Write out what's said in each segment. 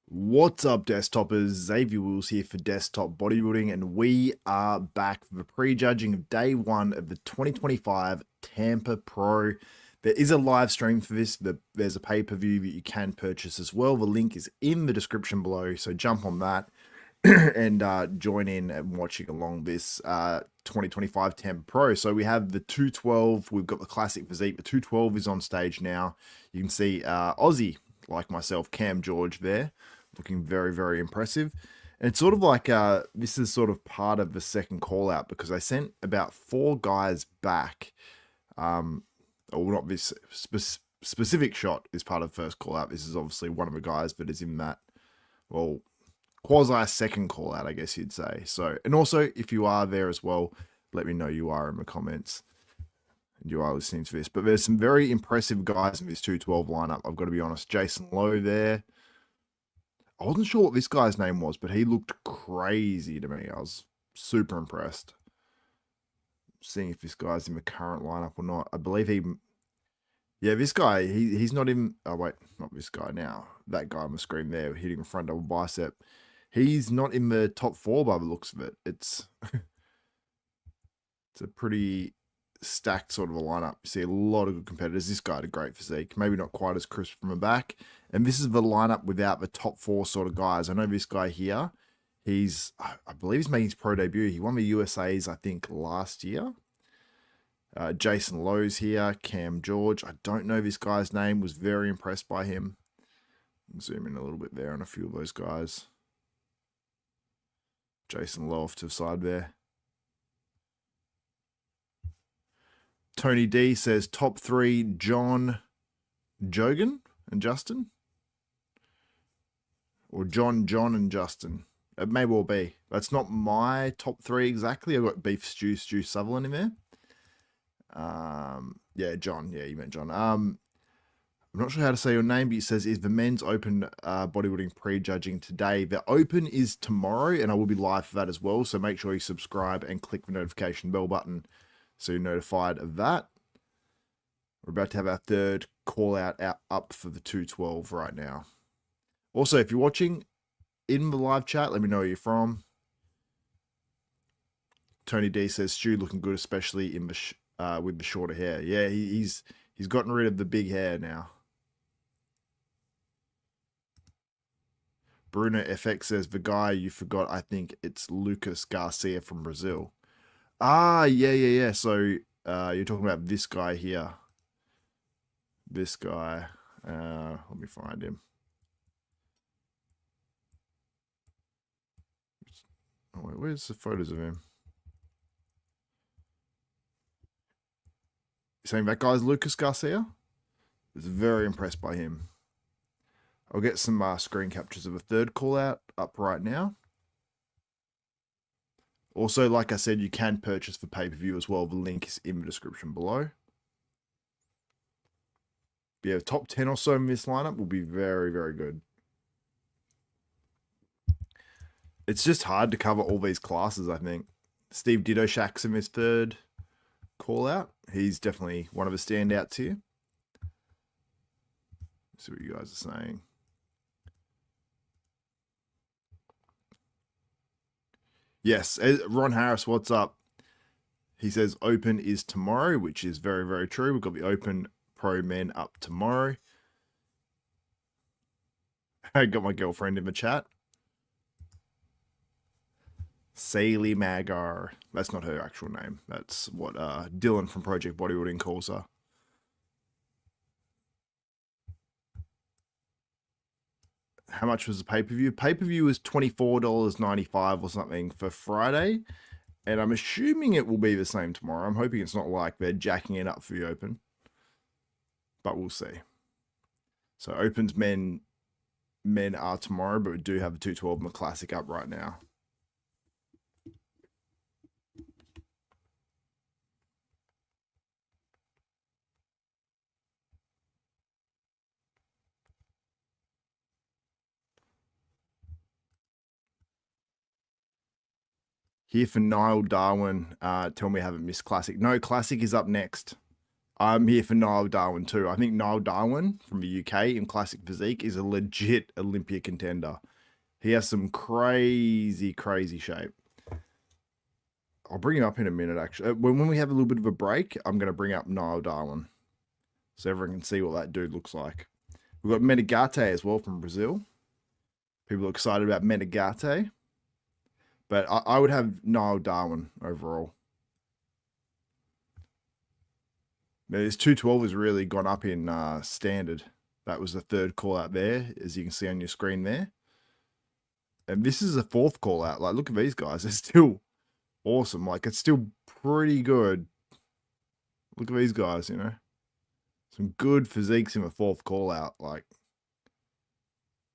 What's up, desktoppers? Xavier Wills here for Desktop Bodybuilding, and we are back for the prejudging of day one of the 2025 Tampa Pro. There is a live stream for this. There's a pay-per-view that you can purchase as well. The link is in the description below, so jump on that and join in and watching along this 2025 Tampa Pro. So we have the 212. We've got the classic physique. The 212 is on stage now. You can see Aussie, like myself, Cam George there, looking very, very impressive. And it's sort of like this is sort of part of the second call out because I sent about 4 guys back. Or not this specific shot is part of first call out. This is obviously one of the guys that is in that, well, quasi second call out, I guess you'd say. So, and also if you are there as well, let me know you are in the comments and you are listening to this. But there's some very impressive guys in this 212 lineup. I've got to be honest. Jason Lowe there. I wasn't sure what this guy's name was, but he looked crazy to me. I was super impressed. Seeing if this guy's in the current lineup or not. I believe yeah, this guy, he's not in, oh wait, not this guy now. That guy on the screen there hitting the front double bicep. He's not in the top 4 by the looks of it. It's a pretty stacked sort of a lineup. You see a lot of good competitors. This guy had a great physique, maybe not quite as crisp from the back. And this is the lineup without the top 4 sort of guys. I know this guy here, I believe he's making his pro debut. He won the USA's, I think, last year. Jason Lowe's here, Cam George. I don't know this guy's name. Was very impressed by him. Zoom in a little bit there on a few of those guys. Jason Lowe off to the side there. Tony D says top 3, John, Jogan, and Justin. Or John, and Justin. It may well be. That's not my top 3 exactly. I've got Beef Stew, Stu Sutherland in there. Yeah, John. Yeah, you meant John. I'm not sure how to say your name, but he says, is the men's open bodybuilding prejudging today? The open is tomorrow, and I will be live for that as well. So make sure you subscribe and click the notification bell button so you're notified of that. We're about to have our third call out up for the 212 right now. Also, if you're watching in the live chat, let me know where you're from. Tony D says, Stu looking good, especially in the with the shorter hair. Yeah, he's gotten rid of the big hair now. Bruno FX says, the guy you forgot, I think it's Lucas Garcia from Brazil. Ah, yeah. So you're talking about this guy here. This guy. Let me find him. Oh, wait, where's the photos of him? You're saying that guy's Lucas Garcia? I was very impressed by him. I'll get some screen captures of a third call out up right now. Also, like I said, you can purchase for pay-per-view as well. The link is in the description below. But yeah, top 10 or so in this lineup will be very, very good. It's just hard to cover all these classes, I think. Steve Didoshak's in his third call out. He's definitely one of the standouts here. Let's see what you guys are saying. Yes, Ron Harris, what's up? He says open is tomorrow, which is very, very true. We've got the Open Pro Men up tomorrow. I got my girlfriend in the chat. Saley Magar. That's not her actual name. That's what Dylan from Project Bodybuilding calls her. How much was the pay-per-view? Pay-per-view was $24.95 or something for Friday. And I'm assuming it will be the same tomorrow. I'm hoping it's not like they're jacking it up for the Open. But we'll see. So Opens men are tomorrow, but we do have a 212 and a Classic up right now. Here for Niall Darwen. Tell me I haven't missed Classic. No, Classic is up next. I'm here for Niall Darwen too. I think Niall Darwen from the UK in classic physique is a legit Olympia contender. He has some crazy, crazy shape. I'll bring him up in a minute, actually. When we have a little bit of a break, I'm going to bring up Niall Darwen so everyone can see what that dude looks like. We've got Menegate as well from Brazil. People are excited about Menegate. But I would have Niall Darwen overall. Now, this 212 has really gone up in standard. That was the third call out there, as you can see on your screen there. And this is a fourth call out. Like, look at these guys. They're still awesome. Like, it's still pretty good. Look at these guys, you know. Some good physiques in the fourth call out. Like,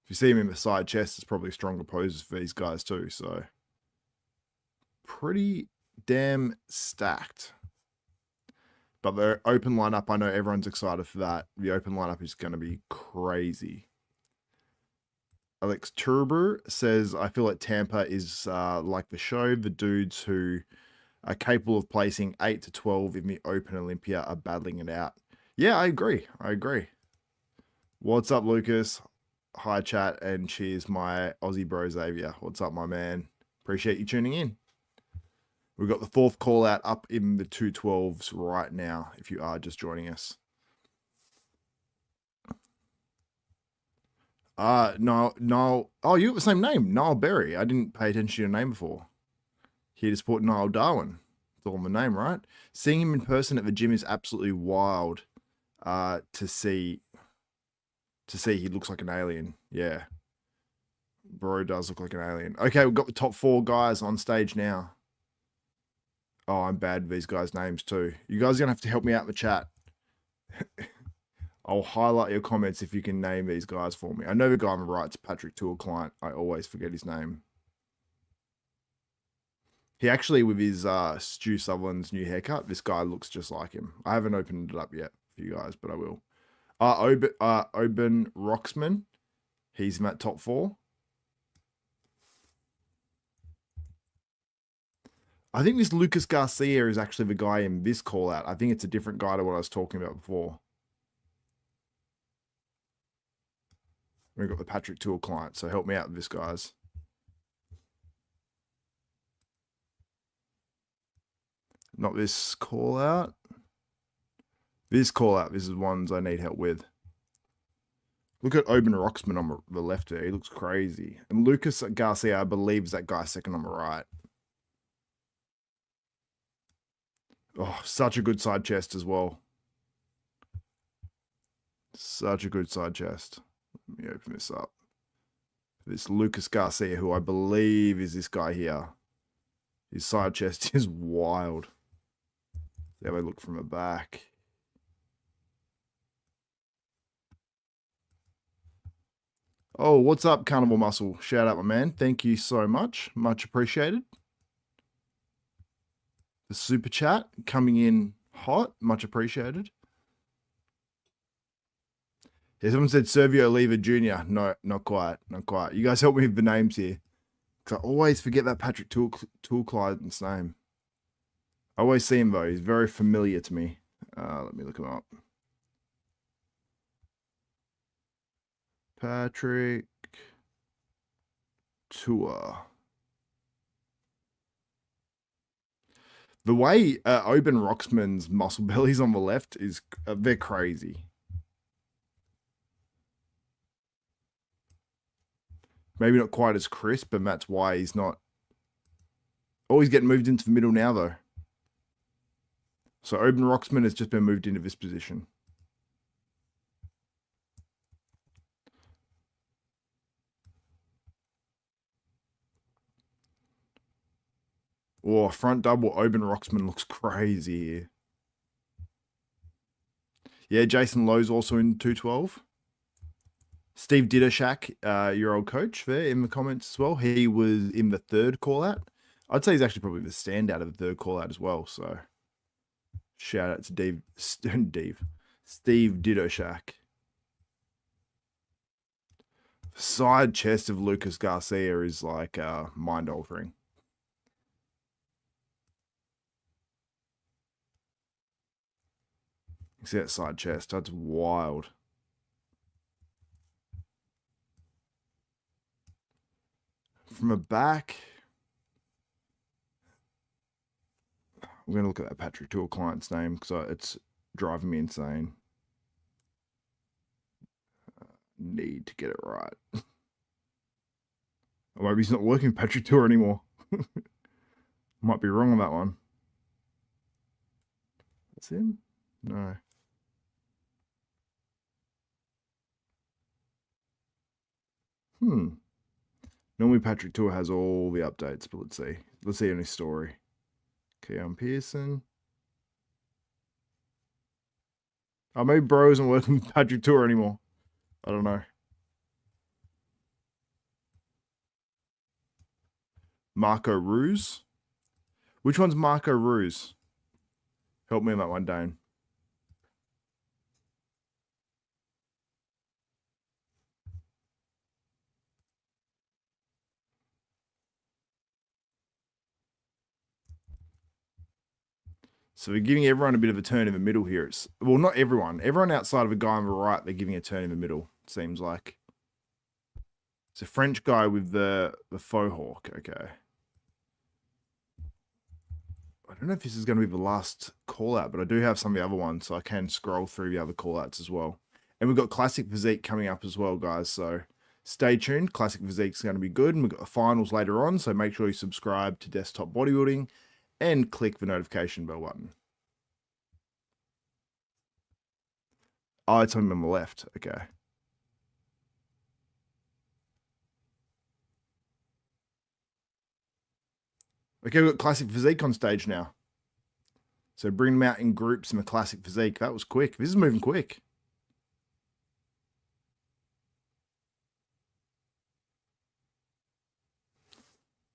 if you see him in the side chest, it's probably stronger poses for these guys too. So, pretty damn stacked. But the open lineup, I know everyone's excited for that. The open lineup is going to be crazy. Alex Turber says, I feel like Tampa is like the show. The dudes who are capable of placing 8 to 12 in the Open Olympia are battling it out. Yeah, I agree. I agree. What's up, Lucas? Hi, chat, and cheers, my Aussie bro, Xavier. What's up, my man? Appreciate you tuning in. We've got the fourth call out up in the 212s right now, if you are just joining us. Niall. Oh, you got the same name, Niall Berry. I didn't pay attention to your name before. Here to support Niall Darwen. It's all in the name, right? Seeing him in person at the gym is absolutely wild. To see he looks like an alien. Yeah. Bro does look like an alien. Okay, we've got the top 4 guys on stage now. Oh, I'm bad with these guys' names too. You guys are going to have to help me out in the chat. I'll highlight your comments if you can name these guys for me. I know the guy on the right's Patrick Tool client. I always forget his name. He actually, with his Stu Sutherland's new haircut, this guy looks just like him. I haven't opened it up yet for you guys, but I will. Oben Roxman. He's in that top 4. I think this Lucas Garcia is actually the guy in this call out. I think it's a different guy to what I was talking about before. We've got the Patrick Tool client, so help me out with this, guys. Not this call out. This call out, this is ones I need help with. Look at Oben Roxman on the left there. He looks crazy. And Lucas Garcia, I believe, is that guy second on the right. Oh, such a good side chest as well. Such a good side chest. Let me open this up. This Lucas Garcia, who I believe is this guy here. His side chest is wild. See how they look from the back. Oh, what's up, Carnival Muscle? Shout out, my man. Thank you so much. Much appreciated. The super chat coming in hot. Much appreciated. Yeah, someone said Sergio Oliva Jr. No, not quite. Not quite. You guys help me with the names here. Because I always forget that Patrick Tool client's name. I always see him, though. He's very familiar to me. Let me look him up. Patrick Tour. The way Oben Roxman's muscle bellies on the left is they're crazy. Maybe not quite as crisp, and that's why he's not always getting moved into the middle now, though. So Oben Roxman has just been moved into this position. Oh, front double Oben Roxman looks crazy here. Yeah, Jason Lowe's also in 212. Steve Didoshak, your old coach there in the comments as well. He was in the third call out. I'd say he's actually probably the standout of the third call out as well. So shout out to Steve Didoshak. The side chest of Lucas Garcia is like mind altering. You see that side chest? That's wild. From a back, I'm going to look at that Patrick Tour client's name because it's driving me insane. Need to get it right. Or maybe he's not working Patrick Tour anymore. Might be wrong on that one. That's him? No. Normally Patrick Tour has all the updates, but let's see. Let's see any story. Keon Pearson. Oh, maybe Bro isn't working with Patrick Tour anymore. I don't know. Marco Ruse. Which one's Marco Ruse? Help me on that one, Dane. So we're giving everyone a bit of a turn in the middle here. Well, not everyone. Everyone outside of a guy on the right, they're giving a turn in the middle, it seems like. It's a French guy with the faux hawk. Okay. I don't know if this is going to be the last call out, but I do have some of the other ones, so I can scroll through the other call outs as well. And we've got Classic Physique coming up as well, guys. So stay tuned. Classic Physique is going to be good. And we've got the finals later on. So make sure you subscribe to Desktop Bodybuilding and click the notification bell button. Oh, it's on the left. Okay. Okay, we've got Classic Physique on stage now. So bring them out in groups in the Classic Physique. That was quick. This is moving quick.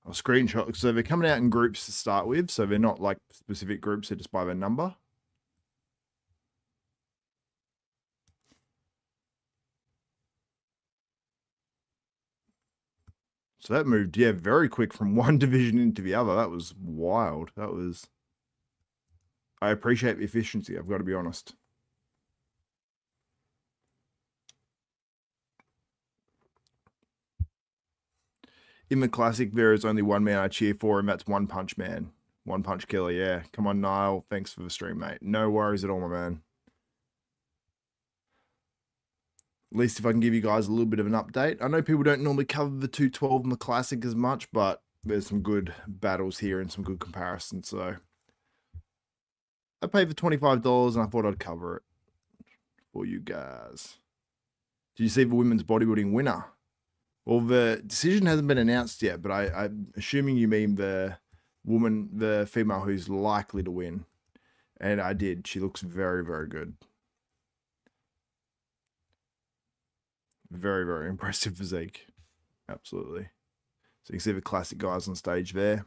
I'll screenshot. So they're coming out in groups to start with. So they're not like specific groups. They're just by their number. So that moved, yeah, very quick from one division into the other. That was wild. That was... I appreciate the efficiency, I've got to be honest. In the Classic, there is only one man I cheer for, and that's One Punch Man. One Punch Killer, yeah. Come on, Niall. Thanks for the stream, mate. No worries at all, my man. At least if I can give you guys a little bit of an update. I know people don't normally cover the 212 in the Classic as much, but there's some good battles here and some good comparisons, so... I paid for $25 and I thought I'd cover it for you guys. Did you see the women's bodybuilding winner? Well, the decision hasn't been announced yet, but I'm assuming you mean the woman, the female who's likely to win. And I did. She looks very, very good. Very, very impressive physique. Absolutely. So you can see the Classic guys on stage there.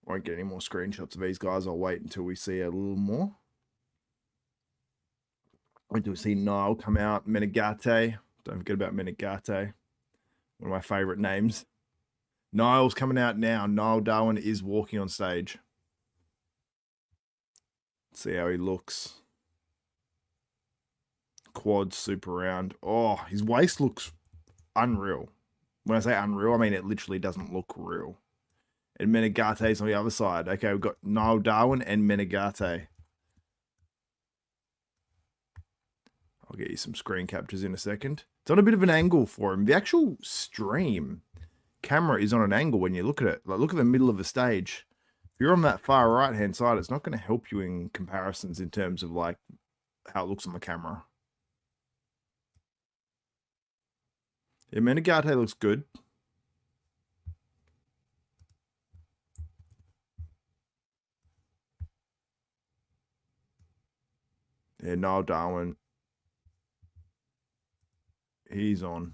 Won't get any more screenshots of these guys. I'll wait until we see a little more. Wait till we see Niall come out. Menegate. Don't forget about Menegate. One of my favorite names. Niall's coming out now. Niall Darwen is walking on stage. Let's see how he looks. Quads super round. Oh, his waist looks unreal. When I say unreal, I mean it literally doesn't look real. And Menegate's on the other side. Okay, we've got Niall Darwen and Menegate. I'll get you some screen captures in a second. It's on a bit of an angle for him. The actual stream camera is on an angle when you look at it. Like, look at the middle of the stage. If you're on that far right-hand side, it's not going to help you in comparisons in terms of, like, how it looks on the camera. Yeah, Menegate looks good. Yeah, Niall Darwen. He's on.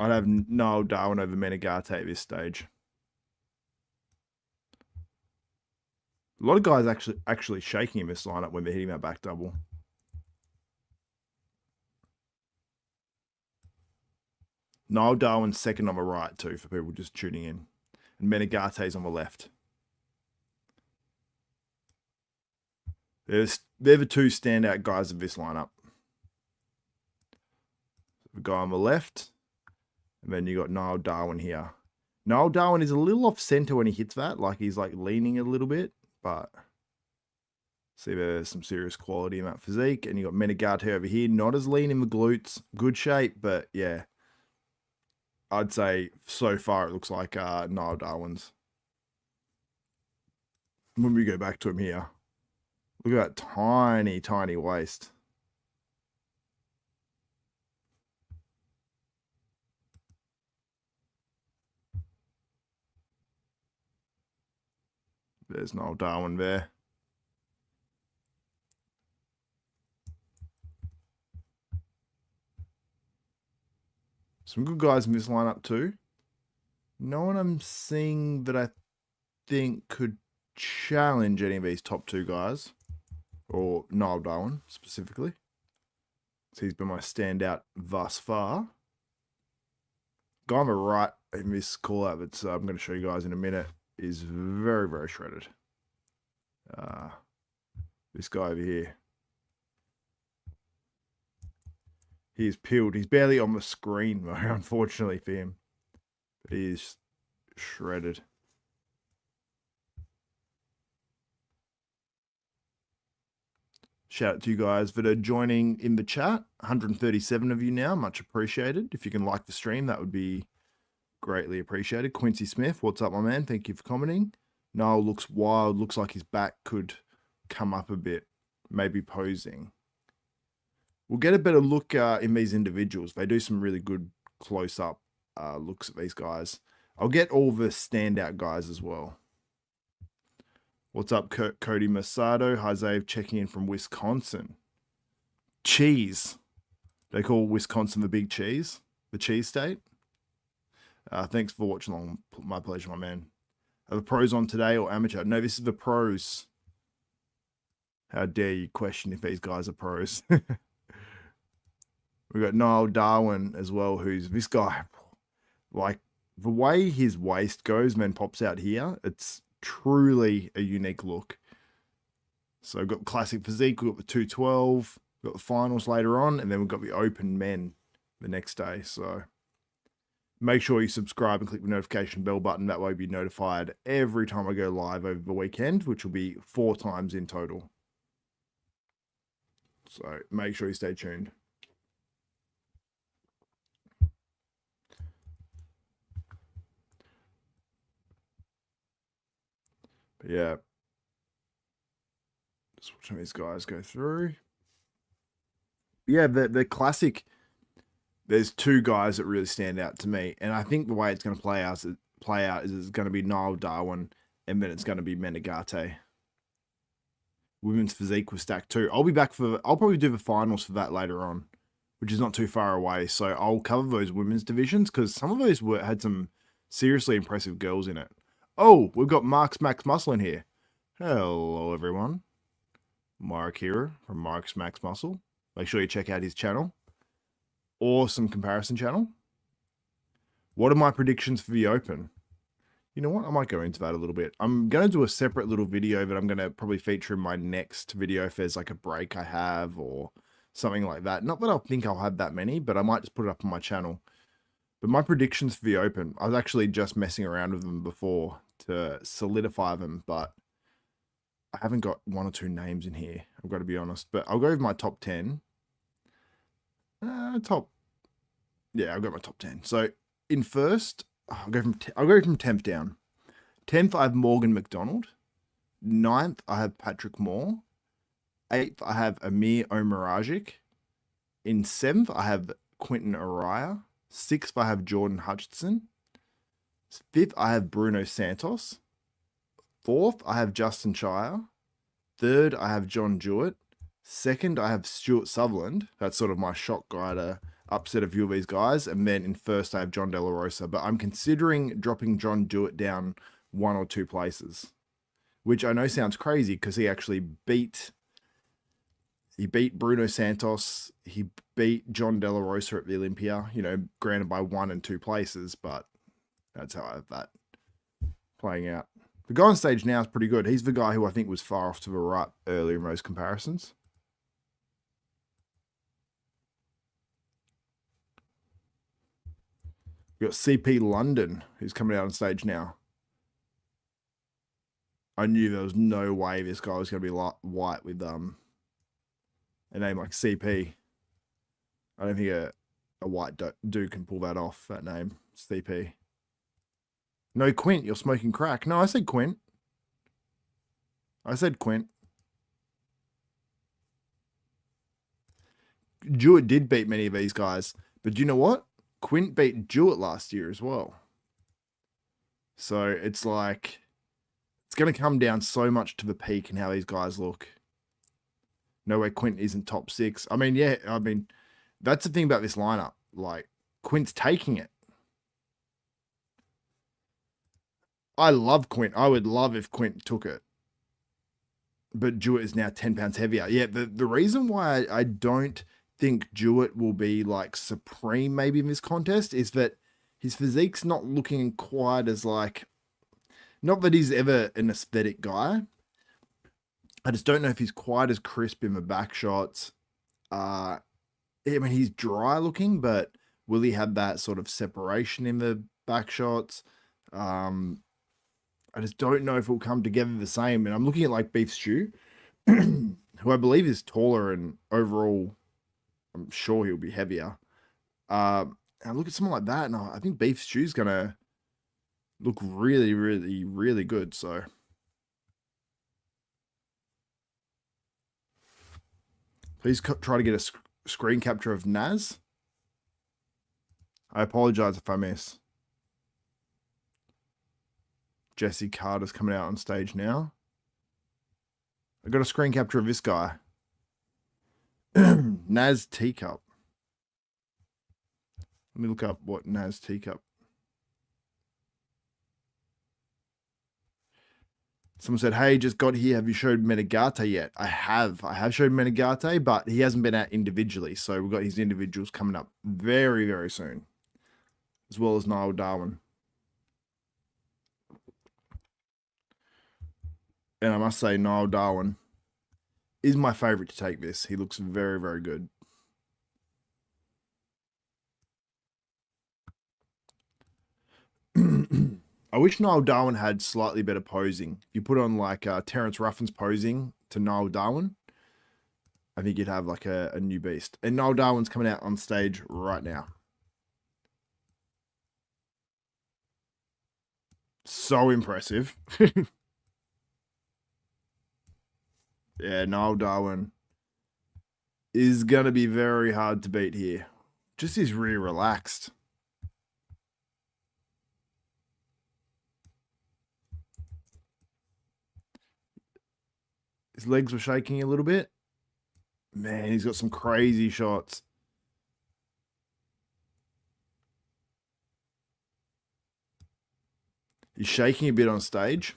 I'd have Niall Darwen over Menegate at this stage. A lot of guys actually shaking in this lineup when they're hitting that back double. Niall Darwen's second on the right too, for people just tuning in. And Menegate's on the left. They're the two standout guys of this lineup. The guy on the left, and then you got Niall Darwen here. Niall Darwen is a little off center when he hits that, like he's like leaning a little bit, but see there's some serious quality in that physique. And you got Menegate over here, not as lean in the glutes, good shape, but yeah, I'd say so far it looks like Niall Darwen's. When we go back to him here, look at that tiny, tiny waist. There's Niall Darwen there. Some good guys in this lineup too. No one I'm seeing that I think could challenge any of these top two guys, or Niall Darwen specifically. So he's been my standout thus far. Guy on the right in this call out that I'm going to show you guys in a minute is very, very shredded. This guy over here. He is peeled. He's barely on the screen, though, unfortunately for him. But he is shredded. Shout out to you guys that are joining in the chat. 137 of you now. Much appreciated. If you can like the stream, that would be greatly appreciated. Quincy Smith, what's up, my man? Thank you for commenting. Niall looks wild. Looks like his back could come up a bit. Maybe posing. We'll get a better look in these individuals. They do some really good close-up looks at these guys. I'll get all the standout guys as well. What's up, Cody Masado? Hi, Zave, checking in from Wisconsin. Cheese. They call Wisconsin the big cheese, the cheese state. Thanks for watching along. My pleasure, my man. Are the pros on today or amateur? No, this is the pros. How dare you question if these guys are pros? We've got Niall Darwen as well, who's this guy. Like, the way his waist goes and then pops out here, it's truly a unique look. So we've got classic physique, we've got the 212, we've got the finals later on, and then we've got the open men the next day. So make sure you subscribe and click the notification bell button. That way you'll be notified every time I go live over the weekend, which will be 4 times in total. So make sure you stay tuned. But yeah, just watching these guys go through. Yeah, the classic. There's two guys that really stand out to me, and I think the way it's going to play out is it's going to be Niall Darwen, and then it's going to be Menegate. Women's physique was stacked too. I'll be back for. I'll probably do the finals for that later on, which is not too far away. So I'll cover those women's divisions because some of those had some seriously impressive girls in it. Oh, we've got Mark's Max Muscle in here. Hello, everyone. Mark here from Mark's Max Muscle. Make sure you check out his channel. Awesome comparison channel. What are my predictions for the Open? You know what? I might go into that a little bit. I'm going to do a separate little video that I'm going to probably feature in my next video if there's like a break I have or something like that. Not that I think I'll have that many, but I might just put it up on my channel. But my predictions for the Open, I was actually just messing around with them before to solidify them, but I haven't got 1 or 2 names in here. I've got to be honest, but I'll go with my top 10. Yeah, I've got my top 10. So in first, I'll go from 10th down. 10th, I have Morgan McDonald. 9th, I have Patrick Moore. 8th, I have Amir Omaragic. In 7th, I have Quinton Araya. 6th, I have Jordan Hutchinson. 5th, I have Bruno Santos. 4th, I have Justin Shire. 3rd, I have John Jewett. 2nd, I have Stuart Sutherland. That's sort of my shock guy to upset a few of these guys. And then in 1st, I have John De La Rosa. But I'm considering dropping John Jewett down 1 or 2 places, which I know sounds crazy because he actually beat Bruno Santos. He beat John De La Rosa at the Olympia, you know, granted by 1 and 2 places, but that's how I have that playing out. The guy on stage now is pretty good. He's the guy who I think was far off to the right earlier in most comparisons. We've got CP London, who's coming out on stage now. I knew there was no way this guy was going to be white with a name like CP. I don't think a white dude can pull that off, that name, CP. No, Quint, you're smoking crack. No, I said Quint. I said Quint. Jewett did beat many of these guys, but do you know what? Quint beat Jewett last year as well. So it's like, it's going to come down so much to the peak and how these guys look. No way Quint isn't top 6. I mean, yeah, I mean, that's the thing about this lineup. Like, Quint's taking it. I love Quint. I would love if Quint took it. But Jewett is now 10 pounds heavier. Yeah, the reason why I don't think Jewett will be like supreme maybe in this contest is that his physique's not looking quite as like, not that he's ever an aesthetic guy. I just don't know if he's quite as crisp in the back shots. I mean, he's dry looking, but will he have that sort of separation in the back shots? I just don't know if it'll come together the same. And I'm looking at like Beef Stew, who I believe is taller and overall, I'm sure he'll be heavier. And I look at someone like that, and I think Beef Stew's going to look really, really, really good. So please try to get a screen capture of Naz. I apologize if I miss. Jesse Carter's coming out on stage now. I got a screen capture of this guy. Naz Teacup. Let me look up what Naz Teacup. Someone said, hey, just got here. Have you showed Menegate yet? I have. I have showed Menegate, but he hasn't been out individually. So we've got his individuals coming up very, very soon. As well as Niall Darwen. And I must say, Niall Darwen is my favorite to take this. He looks very, very good. I wish Niall Darwen had slightly better posing. If you put on like Terence Ruffin's posing to Niall Darwen, I think you'd have like a new beast. And Niall Darwen's coming out on stage right now. So impressive. Yeah, Niall Darwen is going to be very hard to beat here. Just is really relaxed. His legs were shaking a little bit. Man, he's got some crazy shots. He's shaking a bit on stage.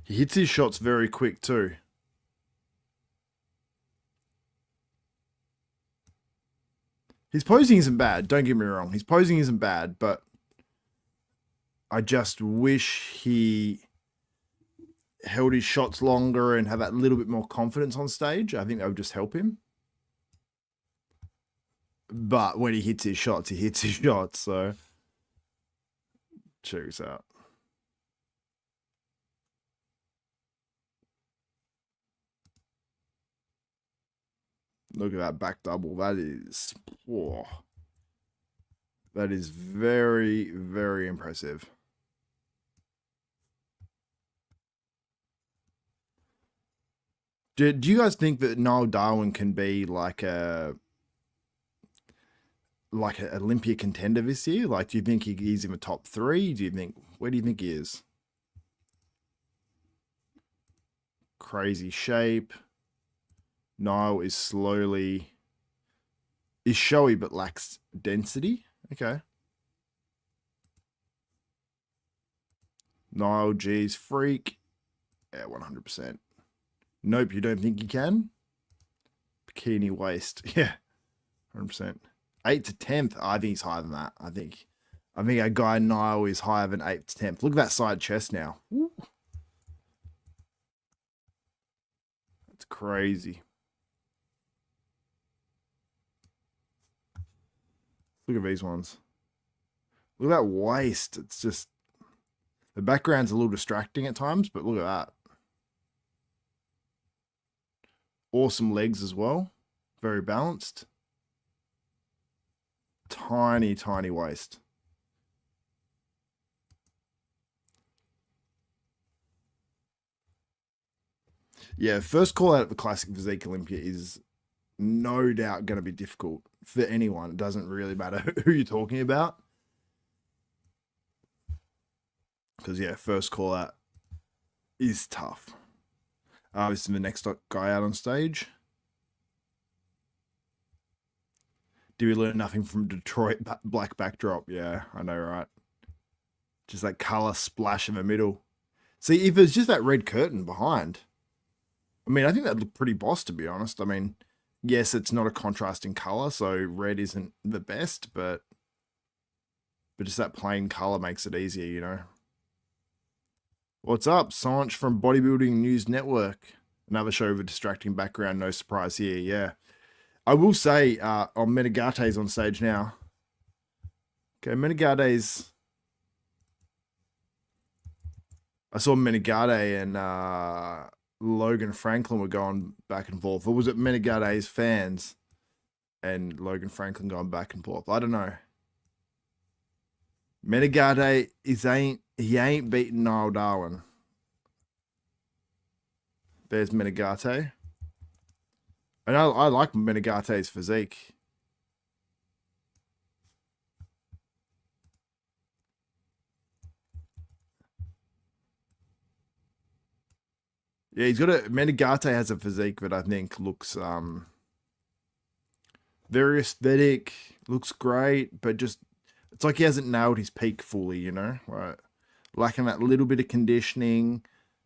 He hits his shots very quick too. His posing isn't bad, don't get me wrong. His posing isn't bad, but I just wish he held his shots longer and had that little bit more confidence on stage. I think that would just help him. But when he hits his shots, he hits his shots, so check this out. Look at that back double. That is, whoa. That is very, very impressive. Do you guys think that Niall Darwen can be like an Olympia contender this year? Like, do you think he's in the top 3? Where do you think he is? Crazy shape. Niall is showy but lacks density. Okay. Niall, geez, freak. Yeah, 100%. Nope, you don't think you can? Bikini waist. Yeah, 100%. 8th to 10th. I think he's higher than that. I think our guy Niall is higher than 8th to 10th. Look at that side chest now. Woo. That's crazy. Look at these ones. Look at that waist. It's just, the background's a little distracting at times, but look at that. Awesome legs as well. Very balanced. Tiny, tiny waist. Yeah, first call out at the Classic Physique Olympia is no doubt going to be difficult for anyone. It doesn't really matter who you're talking about. Because, yeah, first call out is tough. This is the next guy out on stage. Do we learn nothing from Detroit black backdrop? Yeah, I know, right? Just that color splash in the middle. See, if it's just that red curtain behind, I mean, I think that'd look pretty boss, to be honest. I mean, yes, it's not a contrasting color, so red isn't the best, but just that plain color makes it easier, you know? What's up? Sanch from Bodybuilding News Network. Another show with a distracting background. No surprise here. Yeah. I will say, Menegate's on stage now. Okay, Menegate's... I saw Menegate and Logan Franklin were going back and forth. Or was it Menegate's fans and Logan Franklin going back and forth? I don't know. Menegate he ain't beating Niall Darwen. There's Menegate. And I like Menegate's physique. Yeah, Menegate has a physique that I think looks very aesthetic, looks great, but just it's like he hasn't nailed his peak fully, you know? Right. Lacking that little bit of conditioning.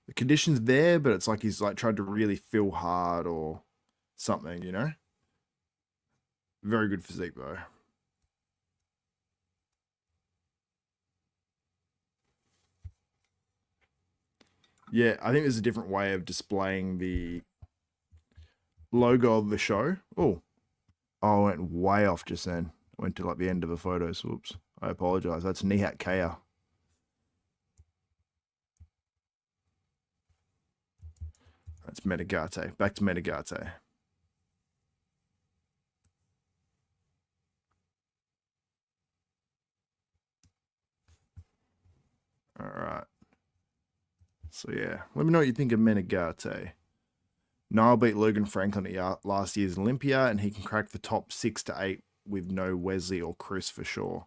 The condition's there, but it's like he's like tried to really feel hard or something, you know? Very good physique though. Yeah, I think there's a different way of displaying the logo of the show. Oh, I went way off just then. I went to like the end of the photos. Whoops. I apologize. That's Nihat Kaya. That's Menegate. Back to Menegate. All right. So yeah, let me know what you think of Menegate. Niall beat Logan Franklin at last year's Olympia, and he can crack the top 6 to 8 with no Wesley or Chris for sure.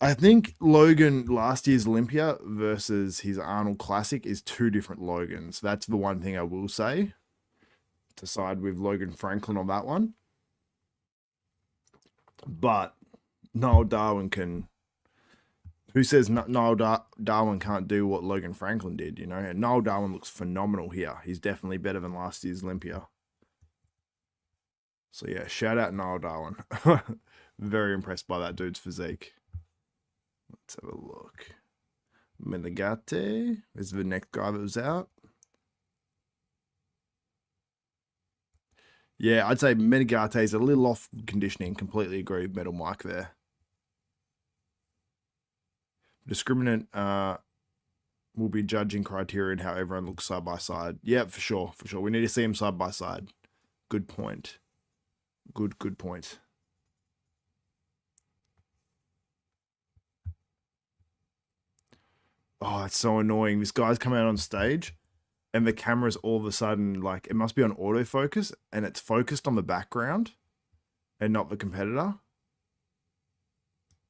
I think Logan last year's Olympia versus his Arnold Classic is two different Logans. That's the one thing I will say. To side with Logan Franklin on that one. But Niall Darwen can... Who says Niall Darwen can't do what Logan Franklin did, you know? And Niall Darwen looks phenomenal here. He's definitely better than last year's Olympia. So yeah, shout out Niall Darwen. Very impressed by that dude's physique. Let's have a look. Menegate is the next guy that was out. Yeah, I'd say Menegate is a little off conditioning. Completely agree with Metal Mike there. Discriminant will be judging criteria and how everyone looks side by side. Yeah, for sure, for sure. We need to see them side by side. Good point. Good point. Oh, it's so annoying. This guy's coming out on stage and the camera's all of a sudden, like, it must be on autofocus and it's focused on the background and not the competitor.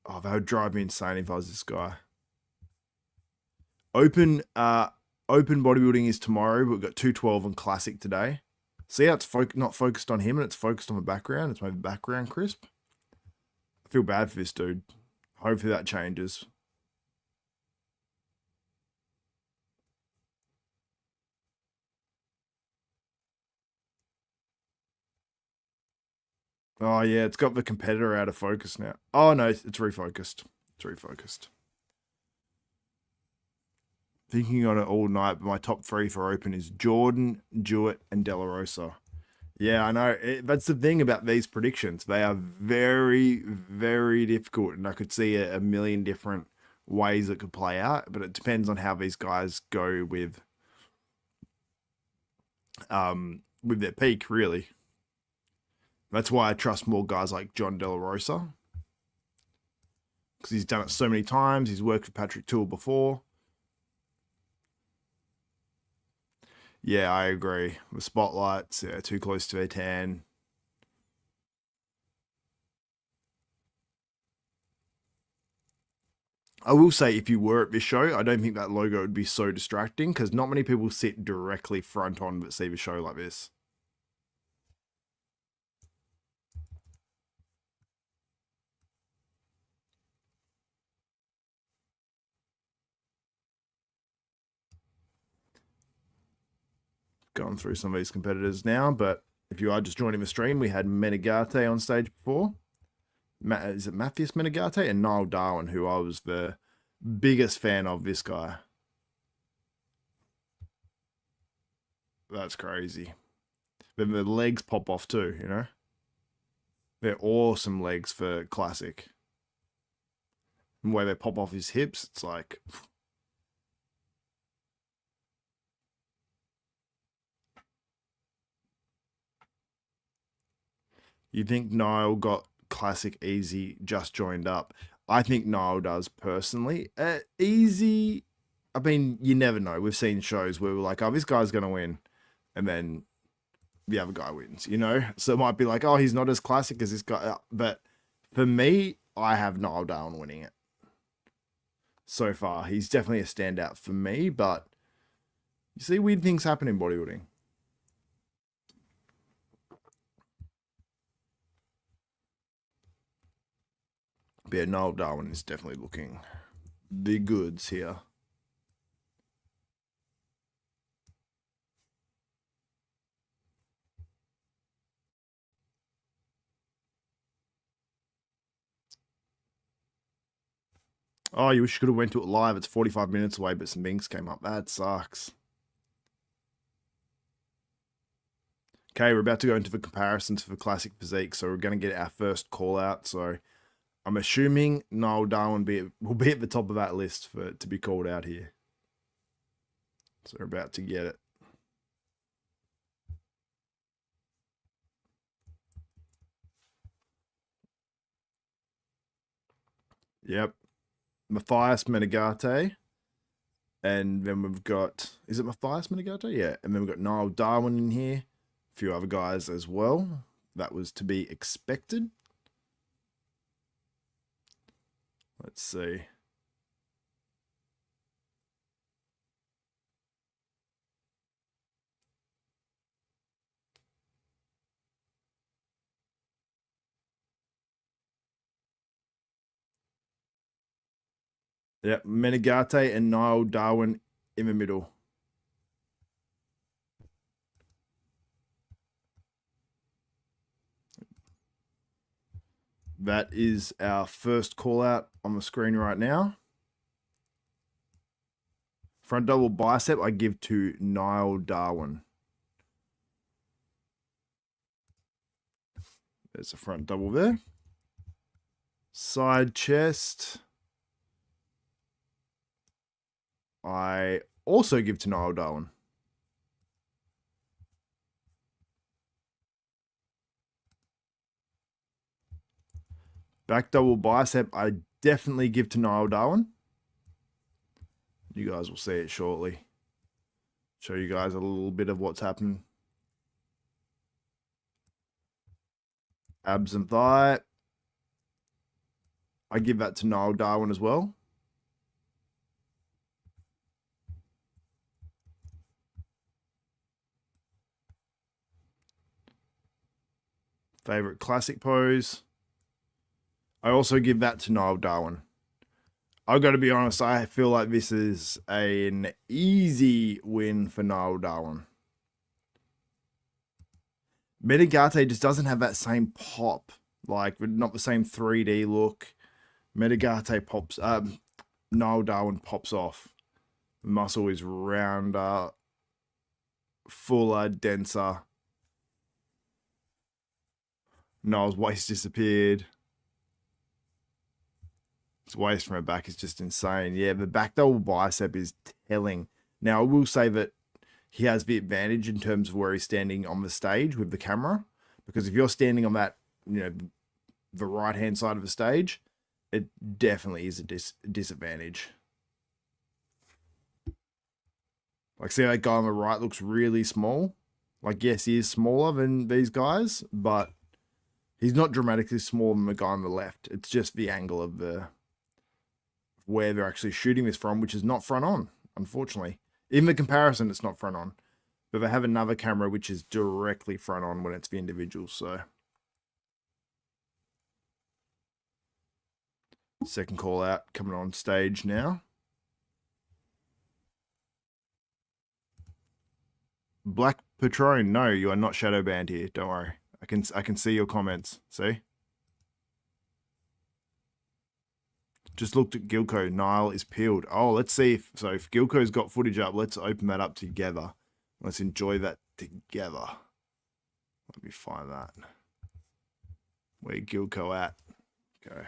Oh, that would drive me insane if I was this guy. Open bodybuilding is tomorrow, but we've got 212 and classic today. See how it's not focused on him and it's focused on the background? It's made the background crisp. I feel bad for this dude. Hopefully that changes. Oh, yeah, it's got the competitor out of focus now. Oh, no, it's refocused. It's refocused. Thinking on it all night, but my top 3 for Open is Jordan, Jewett, and De La Rosa. Yeah, I know. That's the thing about these predictions. They are very, very difficult, and I could see a million different ways it could play out, but it depends on how these guys go with their peak, really. That's why I trust more guys like John De La Rosa, because he's done it so many times. He's worked with Patrick Toole before. Yeah, I agree. The spotlights, yeah, too close to their tan. I will say, if you were at this show, I don't think that logo would be so distracting because not many people sit directly front on but see the show like this. Going through some of these competitors now, but if you are just joining the stream, we had Menegate on stage before. Is it Matheus Menegate and Niall Darwen, who I was the biggest fan of this guy. That's crazy. Then the legs pop off too, you know? They're awesome legs for classic. And where they pop off his hips, it's like... You think Niall got classic easy just joined up? I think Niall does personally. Easy, I mean, you never know. We've seen shows where we're like, oh, this guy's going to win. And then the other guy wins, you know? So it might be like, oh, he's not as classic as this guy. But for me, I have Niall Darwen winning it. So far, he's definitely a standout for me, but you see weird things happen in bodybuilding. But yeah, Niall Darwen is definitely looking the goods here. Oh, you wish you could have went to it live. It's 45 minutes away, but some things came up. That sucks. Okay, we're about to go into the comparisons for classic physique, so we're going to get our first call out. So I'm assuming Niall Darwen will be at the top of that list for to be called out here. So we're about to get it. Yep. Matheus Menegate. And then we've got, is it Matheus Menegate? Yeah. And then we've got Niall Darwen in here. A few other guys as well. That was to be expected. Let's see. Yep, Menegate and Niall Darwen in the middle. That is our first call out on the screen right now. Front double bicep, I give to Niall Darwen. There's a front double there. Side chest, I also give to Niall Darwen. Back double bicep, I definitely give to Niall Darwen. You guys will see it shortly. Show you guys a little bit of what's happening. Abs and thigh, I give that to Niall Darwen as well. Favorite classic pose, I also give that to Niall Darwen. I've got to be honest, I feel like this is an easy win for Niall Darwen. Menegate just doesn't have that same pop, like not the same 3D look. Menegate pops, Niall Darwen pops off. The muscle is rounder, fuller, denser. Niall's waist disappeared. His waist from her back is just insane. Yeah, the back double bicep is telling. Now, I will say that he has the advantage in terms of where he's standing on the stage with the camera. Because if you're standing on that, the right-hand side of the stage, it definitely is a disadvantage. Like, see that guy on the right looks really small? Like, yes, he is smaller than these guys, but he's not dramatically smaller than the guy on the left. It's just the angle of where they're actually shooting this from, which is not front on, unfortunately. In the comparison, it's not front on. But they have another camera which is directly front on when it's the individual, so. Second call out coming on stage now. Black Patron, no, you are not shadow banned here. Don't worry. I can see your comments. See? Just looked at Gilco. Niall is peeled. Oh, let's see if Gilco's got footage up, let's open that up together. Let's enjoy that together. Let me find that. Where Gilco at? Okay.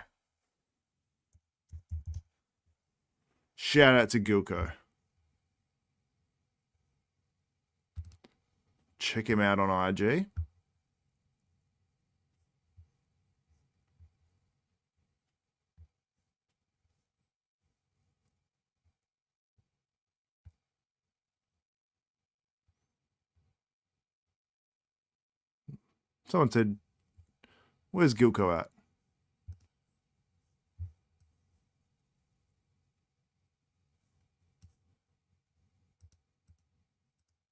Shout out to Gilco. Check him out on IG. Someone said, where's Gilco at?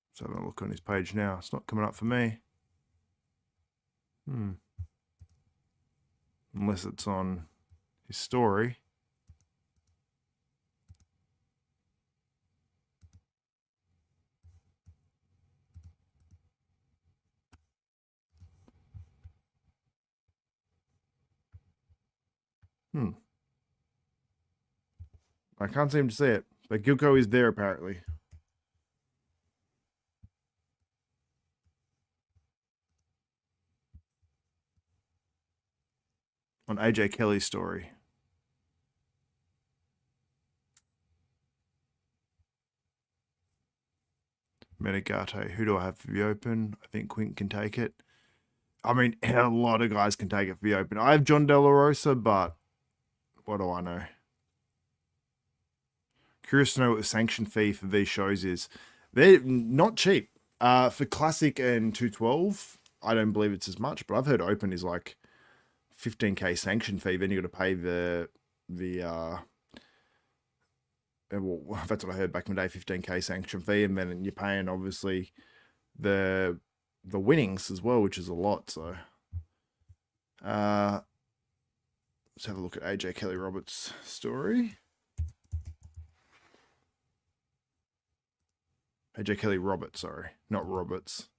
Let's have a look on his page now. It's not coming up for me. Unless it's on his story. I can't seem to see it, but Gilco is there apparently. On AJ Kelly's story. Menegate, who do I have for the Open? I think Quint can take it. I mean, a lot of guys can take it for the Open. I have John De La Rosa, but what do I know? Curious to know what the sanction fee for these shows is. They're not cheap. For Classic and 212, I don't believe it's as much, but I've heard Open is like 15k sanction fee. Then you got to pay well, that's what I heard back in the day, 15k sanction fee, and then you're paying obviously the winnings as well, which is a lot. So let's have a look at AJ Kelly Roberts' story. AJ Kelly Roberts, sorry, not Roberts.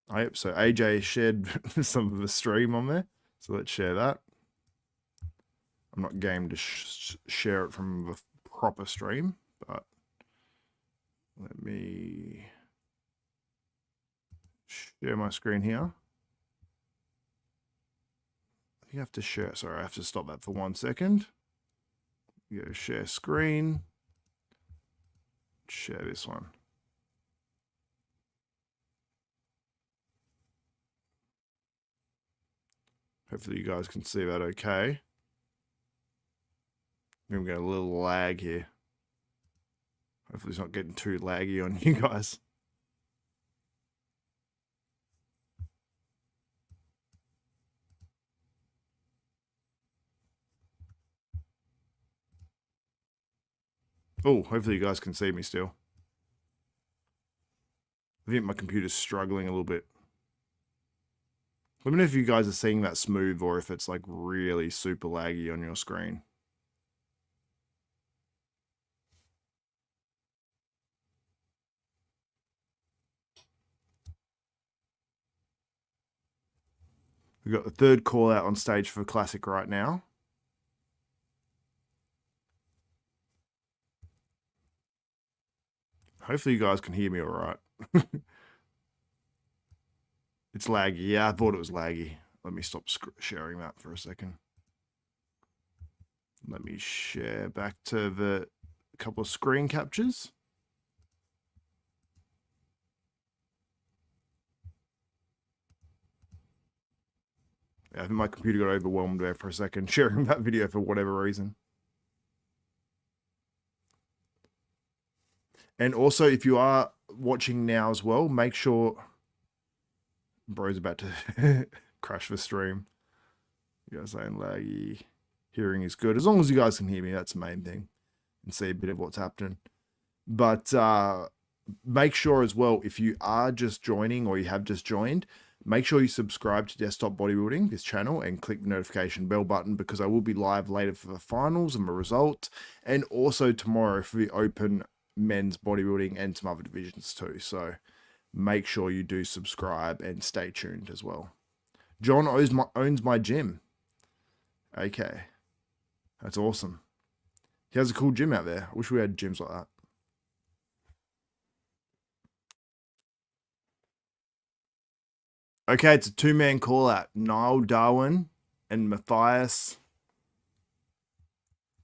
Oh, yep, so AJ shared some of the stream on there. So let's share that. I'm not game to share it from the proper stream, but let me share my screen here. I think I have to share, sorry, I have to stop that for 1 second. Go share screen, share this one. Hopefully you guys can see that okay. I'm going to get a little lag here. Hopefully it's not getting too laggy on you guys. Oh, hopefully you guys can see me still. I think my computer's struggling a little bit. Let me know if you guys are seeing that smooth or if it's like really super laggy on your screen. We've got the third call out on stage for Classic right now. Hopefully you guys can hear me all right. It's laggy. Yeah, I thought it was laggy. Let me stop sharing that for a second. Let me share back to the couple of screen captures. Yeah, I think my computer got overwhelmed there for a second, sharing that video for whatever reason. And also, if you are watching now as well, make sure... Bro's about to crash the stream. You guys saying laggy. Hearing is good. As long as you guys can hear me, that's the main thing. And see a bit of what's happening. But make sure as well, if you are just joining or you have just joined, make sure you subscribe to Desktop Bodybuilding, this channel, and click the notification bell button because I will be live later for the finals and the results. And also tomorrow for the Open Men's Bodybuilding and some other divisions too. So make sure you do subscribe and stay tuned as well. John owns my gym. Okay. That's awesome. He has a cool gym out there. I wish we had gyms like that. Okay, it's a two-man call-out. Niall, Darwen, and Matheus.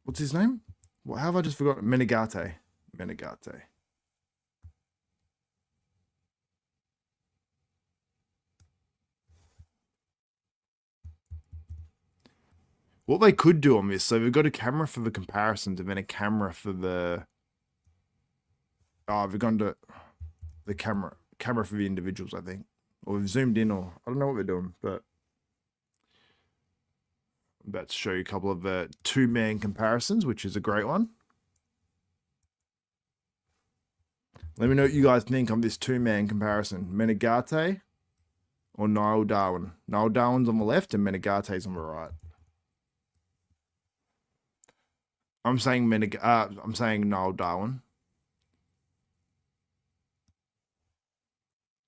What's his name? What have I just forgotten? Menegate. Menegate. What they could do on this, so we've got a camera for the comparisons and then a camera for the... Oh, we've gone to the camera for the individuals, I think. Or we've zoomed in, or I don't know what they're doing, but I'm about to show you a couple of the two-man comparisons, which is a great one. Let me know what you guys think on this two-man comparison. Menegate or Niall Darwen. Niall Darwen's on the left and Menegate's on the right. I'm saying Niall Darwen.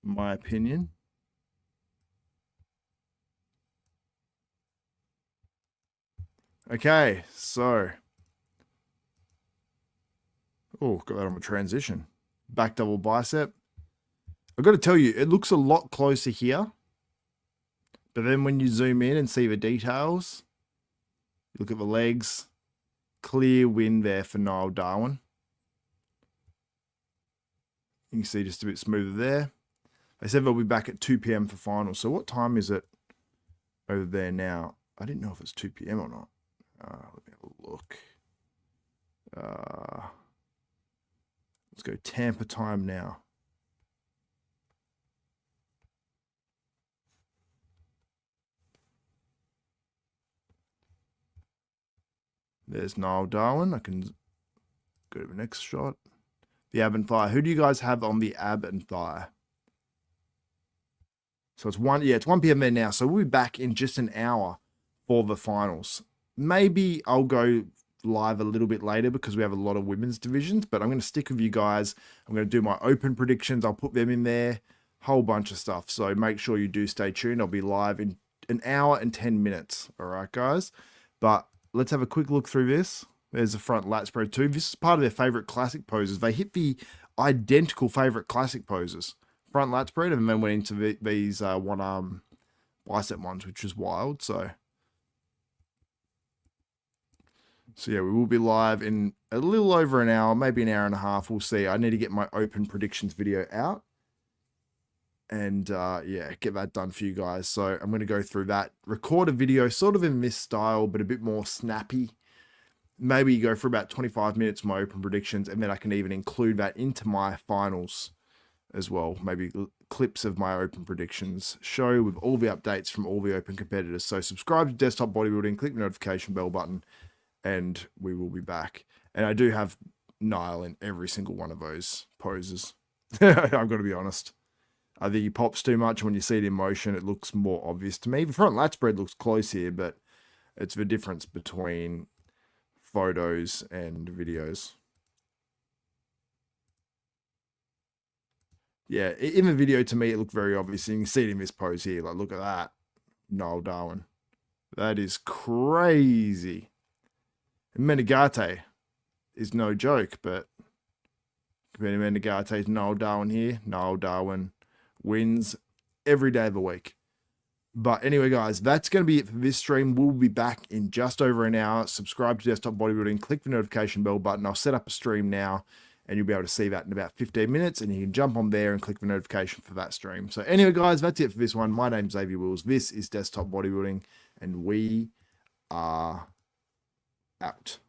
My opinion. Okay, so. Oh, got that on the transition. Back double bicep. I've got to tell you, it looks a lot closer here. But then when you zoom in and see the details, look at the legs. Clear win there for Niall Darwen. You can see just a bit smoother there. They said they'll be back at 2 p.m. for finals. So what time is it over there now? I didn't know if it's 2 p.m. or not. Let me have a look. Let's go Tampa time now. There's Niall Darwen. I can go to the next shot. The ab and thigh. Who do you guys have on the ab and thigh? So it's 1 p.m. there now. So we'll be back in just an hour for the finals. Maybe I'll go live a little bit later because we have a lot of women's divisions, but I'm going to stick with you guys. I'm going to do my open predictions. I'll put them in there. Whole bunch of stuff. So make sure you do stay tuned. I'll be live in an hour and 10 minutes. All right, guys. But let's have a quick look through this. There's the front lat spread too. This is part of their favorite classic poses. They hit the identical favorite classic poses. Front lat spread, and then went into these one arm bicep ones, which is wild. So yeah, we will be live in a little over an hour, maybe an hour and a half. We'll see. I need to get my open predictions video out. And yeah, get that done for you guys. So I'm going to go through that, record a video sort of in this style, but a bit more snappy. Maybe go for about 25 minutes, my open predictions, and then I can even include that into my finals as well. Maybe clips of my open predictions show with all the updates from all the open competitors. So subscribe to Desktop Bodybuilding, click the notification bell button, and we will be back. And I do have Niall in every single one of those poses. I've got to be honest. I think he pops too much. When you see it in motion, it looks more obvious to me. The front lat spread looks close here, but it's the difference between photos and videos. Yeah, in the video, to me, it looked very obvious. And you can see it in this pose here. Like, look at that. Niall Darwen. That is crazy. And Menegate is no joke, but comparing Menegate to Niall Darwen here, Niall Darwen wins every day of the week. But anyway, guys, that's going to be it for this stream. We'll be back in just over an hour. Subscribe to Desktop Bodybuilding. Click the notification bell button. I'll set up a stream now, and you'll be able to see that in about 15 minutes. And you can jump on there and click the notification for that stream. So anyway, guys, that's it for this one. My name's Xavier Wills. This is Desktop Bodybuilding, and we are out.